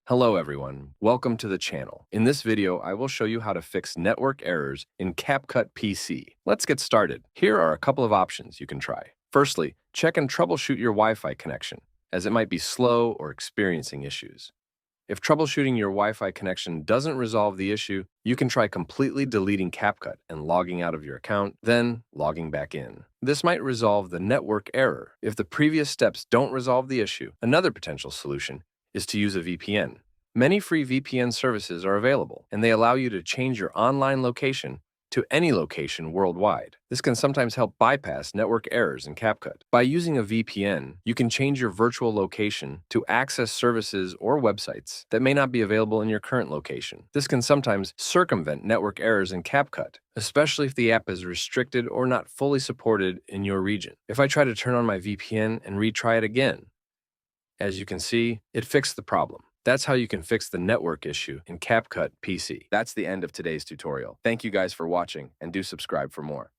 Hello everyone, welcome to the channel. In this video, I will show you how to fix network errors in Capcut PC. Let's get started. Here are a couple of options you can try. Firstly, check and troubleshoot your Wi-Fi connection, as it might be slow or experiencing issues. If troubleshooting your Wi-Fi connection doesn't resolve the issue, you can try completely deleting Capcut and logging out of your account, then logging back in. This might resolve the network error. If the previous steps don't resolve the issue, another potential solution is to use a VPN. Many free VPN services are available, and they allow you to change your online location to any location worldwide. This can sometimes help bypass network errors in Capcut. By using a VPN, you can change your virtual location to access services or websites that may not be available in your current location. This can sometimes circumvent network errors in Capcut, especially if the app is restricted or not fully supported in your region. If I try to turn on my VPN and retry it again, as you can see, it fixed the problem. That's how you can fix the network issue in Capcut PC. That's the end of today's tutorial. Thank you guys for watching, and do subscribe for more.